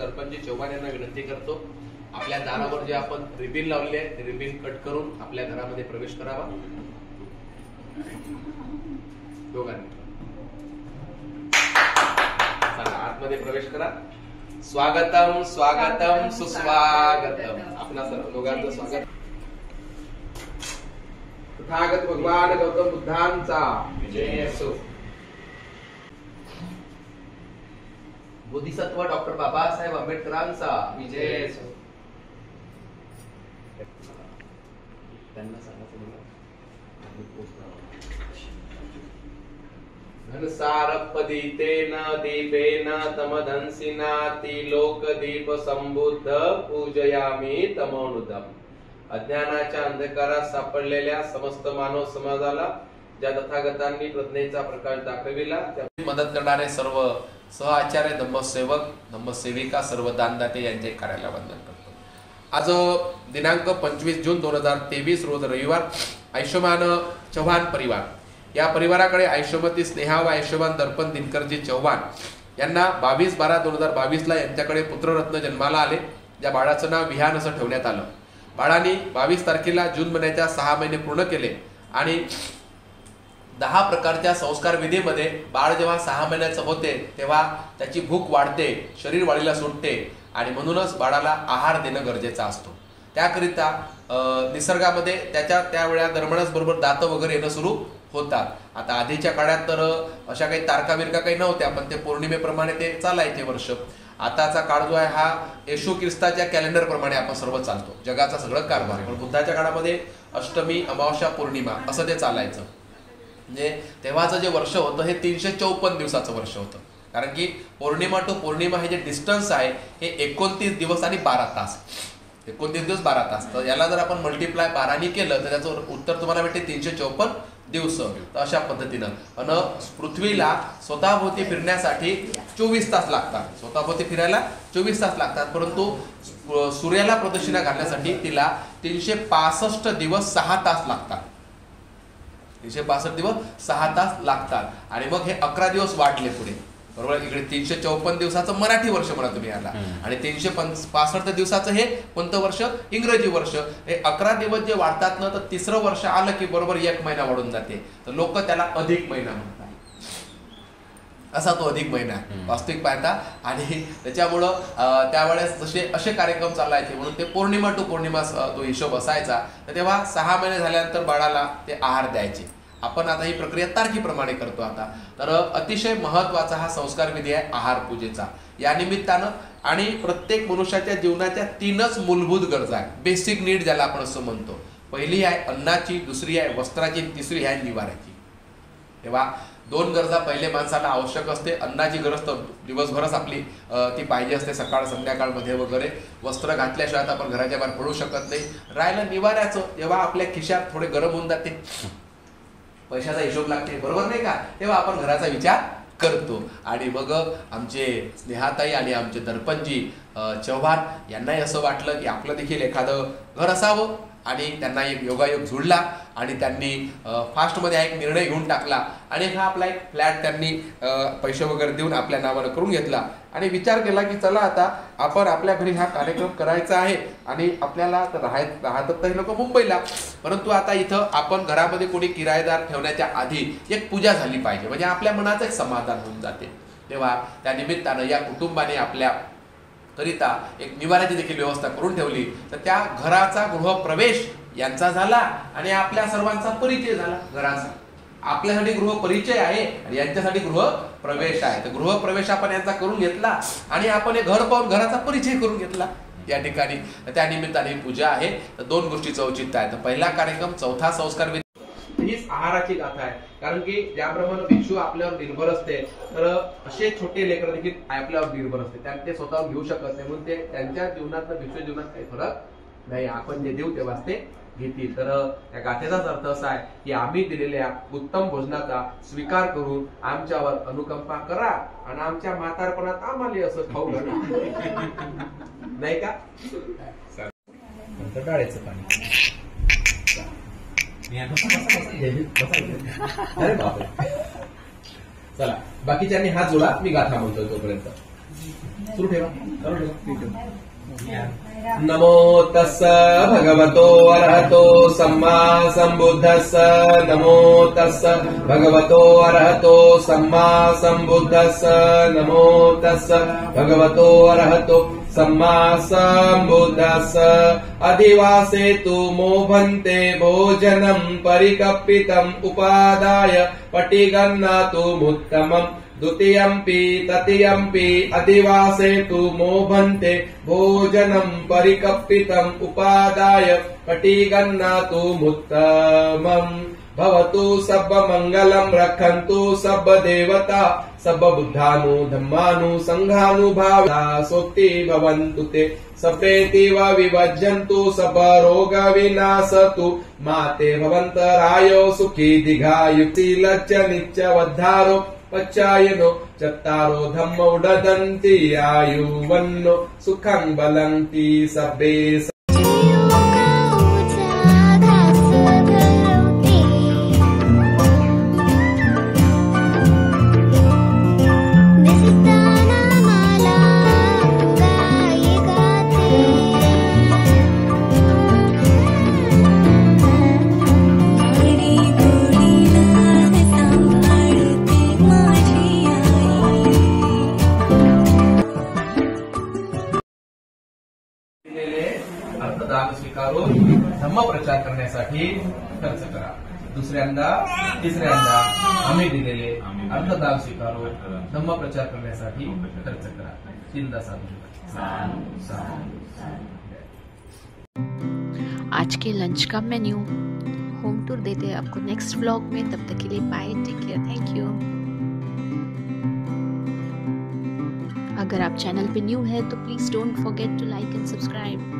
दर्पणजी चव्हाण यांना विनंती करतो, आपल्या दारावर जे आपण रिबीन लावले आहे ते रिबीन कट करून आपल्या घरामध्ये प्रवेश करावा. दोघांनी चला आतमध्ये प्रवेश करा. स्वागतम स्वागतम सुस्वागतम. आपणा सर्व दोघांचं स्वागत. तथागत भगवान गौतम बुद्धांचा विजय असो. बोधिसत्व डॉक्टर बाबासाहेब आंबेडकरांचा विजय असो. त्यांना घनसारपदितेन दीपेन तमदंसिना लोकदीप संबुद्ध पूजयामी तमोनुदम. अज्ञानाच्या अंधकारात सापडलेल्या समस्त मानव समाजाला ज्या तथागतांनी प्रज्ञेचा प्रकाश दाखविला त्या मदत करणारे सर्व सहआचार्य, धम्मसेवक, धम्मसेविका, सर्व दानदाते यांचे कार्याला वंदन करतो. आज दिनांक 25 जून 2023 रोज रविवार. आयुष्यमान चव्हाण परिवार या परिवाराकडे आयुष्यमती स्नेहा व आयुष्यमान दर्पण दिनकरजी चव्हाण यांना 22/12/2022 ला यांच्याकडे पुत्ररत्न जन्माला आले. ज्या बाळाचं नाव विहान असं ठेवण्यात आलं. बाळाने 22 तारखेला जून महिन्याच्या 6 महिने पूर्ण केले आणि 10 प्रकारच्या संस्कार विधीमध्ये बाळ जेव्हा 6 महिन्याचं होते तेव्हा त्याची भूक वाढते, शरीर वाढीला सुटते आणि म्हणूनच बाळाला आहार देणं गरजेचा असतो. त्याकरिता निसर्गामध्ये त्या वेळा दरम्यानच बरोबर दात वगैरे येणं सुरू होतात. आता आधीच्या काळात तर अशा काही तारका बिरका काही नव्हत्या, पण ते पौर्णिमेप्रमाणे ते चालायचे वर्ष. आताचा काळ जो आहे हा येशू ख्रिस्ताच्या कॅलेंडर प्रमाणे आपण सर्व चालतो, जगाचा सगळं कारभार. पण बुद्धाच्या काळामध्ये अष्टमी, अमावस्या, पौर्णिमा असं ते चालायचं. म्हणजे तेव्हाचं जे वर्ष होतं हे 354 दिवसाचं वर्ष होतं. कारण की पौर्णिमा टू पौर्णिमा हे जे डिस्टन्स आहे हे 29 दिवस आणि 12 तास. 29 दिवस 12 तास. तर याला जर आपण मल्टिप्लाय 12 केलं तर त्याचं उत्तर तुम्हाला भेटते 354 दिवस. तर अशा पद्धतीनं आणि पृथ्वीला स्वतःभोवती फिरण्यासाठी 24 तास लागतात. स्वतःभोवती फिरायला 24 तास लागतात, परंतु सूर्याला प्रदक्षिणा घालण्यासाठी तिला 365 दिवस 6 तास लागतात. 365 दिवस 6 तास लागतात. आणि मग हे 11 दिवस वाढले पुढे, बरोबर. इकडे 354 दिवसाचं मराठी वर्ष म्हणा तुम्ही याला, आणि 365 दिवसाचं हे कोणतं वर्ष? इंग्रजी वर्ष. हे 11 दिवस जे वाढतात ना, तर तिसरं वर्ष आलं की बरोबर 1 महिना वाढून जाते. तर लोक त्याला अधिक महिना म्हणतात. असा तो अधिक महिना आहे वास्तविक पाहता. आणि त्याच्यामुळं त्यावेळेस जसे असे कार्यक्रम चालायचे म्हणून ते पौर्णिमा टू पौर्णिमा तो हिशोब असायचा. तर तेव्हा 6 महिने झाल्यानंतर बाळाला ते आहार द्यायचे. आपण आता ही प्रक्रिया तारखेप्रमाणे करतो आता. तर अतिशय महत्वाचा हा संस्कार विधी आहे आहार पूजेचा. या निमित्तानं आणि प्रत्येक मनुष्याच्या जीवनाच्या 3च मूलभूत गरजा आहेत, बेसिक नीड ज्याला आपण असं म्हणतो. पहिली आहे अन्नाची, दुसरी आहे वस्त्राची, तिसरी आहे निवाऱ्याची. तेव्हा 2 गरजा पहिले माणसाला आवश्यक असते. अन्नाची गरज तर दिवसभरच आपली ती पाहिजे असते, सकाळ संध्याकाळमध्ये वगैरे. वस्त्र घातल्याशिवाय आपण घराच्या बाहेर पडू शकत नाही. राहिलं निवाऱ्याचं, जेव्हा आपल्या खिशात थोडे गरम होऊन जाते, पैशाचा हिशोब लागते, बरोबर नाही का, तेव्हा आपण घराचा विचार करतो. आणि मग आमचे स्नेहाताई आणि आमचे दर्पणजी चव्हाण यांनाही असं वाटलं की आपलं देखील एखादं घर असावं. आणि त्यांना एक योगायोग जुळला आणि त्यांनी फास्टमध्ये एक निर्णय घेऊन टाकला आणि हा आपला एक फ्लॅट त्यांनी पैसे वगैरे देऊन आपल्या नावानं करून घेतला. आणि विचार केला की चला आता आपण आपल्या घरी हा कार्यक्रम करायचा आहे. आणि आपल्याला राहतात तर हे लोक मुंबईला, परंतु आता इथं आपण घरामध्ये कोणी किरायेदार ठेवण्याच्या आधी एक पूजा झाली पाहिजे, म्हणजे आपल्या मनाचं एक समाधान होऊन जाते. तेव्हा त्या निमित्तानं या कुटुंबाने आपल्या करिता एक निवाऱ्याची देखील व्यवस्था करून ठेवली. तर त्या घराचा गृहप्रवेश यांचा झाला आणि आपल्या सर्वांचा परिचय झाला घराचा. आपल्यासाठी गृहपरिचय आहे आणि यांच्यासाठी गृहप्रवेश आहे. तर गृहप्रवेश आपण यांचा करून घेतला आणि आपण हे घर पाहून घराचा परिचय करून घेतला या ठिकाणी. त्या निमित्ताने पूजा आहे. तर 2 गोष्टीचं औचित्य आहे. तर पहिला कार्यक्रम चौथा संस्कार हीच आहाराची गाथा आहे. कारण की ज्याप्रमाणे भिक्षू आपल्यावर निर्भर असते, तर असे छोटे लेकर देखील आपल्यावर निर्भर असते. त्यात ते स्वतः घेऊ शकत नाही, म्हणून ते त्यांच्या जीवनात भिक्षू जीवनात काही फरक नाही. आपण जे देऊ तेव्हाच ते घेतील. तर या गाथेचाच अर्थ असा आहे की आम्ही दिलेल्या उत्तम भोजनाचा स्वीकार करून आमच्यावर अनुकंपा करा आणि आमच्या म्हातारपणात आम्हाला असं खाऊ घाला, नाही का. डाळीचं पाणी चला बाकीच्यांनी हात जोडा, मी गाथा म्हणतोय तोपर्यंत. सुरू ठेवा, नमो तस्स भगवतो अरहतो सम्मा संबुद्धस्स। नमो तस्स भगवतो अरहतो सम्मा संबुद्धस्स। नमो तस्स भगवतो अरहतो सम्मा संबुद्धस्स। अधिवासेतु मोभन्ते भोजनं परिकल्पितम् उपादाय पटिगन्नातुमुत्तमम्। द्वितीयम्पि तृतीयम्पि अधिवासेतु मोभन्ते भोजनं परिकल्पितम् उपादाय पटिगन्नातुमुत्तमम्। भवतु सर्वमङ्गलं रक्षन्तु सर्वदेवता सर्वबुद्धानु धम्मानु संघानुभावा सोक्ति भवन्तु ते सर्वेतीव विभज्यन्तु सर्वरोगविनाशतु माते भवन्तरायो सुखी दीर्घायुशीलच्च नित्यवद्धारो पच्चायनो चत्तारो धम्म उडदन्ति आयुवन्नो सुखं बलन्ति सर्वे। अर्थदान स्वीकारून धम्म प्रचार करण्यासाठी खर्च करा। दुसऱ्यांदा तिसऱ्यांदा आम्ही दिलेले अर्थदान स्वीकारून धम्म प्रचार करण्यासाठी खर्च करा। तीनदा साधू। आज के लंच का मेन्यू होम टूर देते हैं आपको नेक्स्ट व्लॉग में। तब तक के लिए bye, take care, thank you. अगर आप चैनल पे न्यू है तो please don't forget to like and subscribe.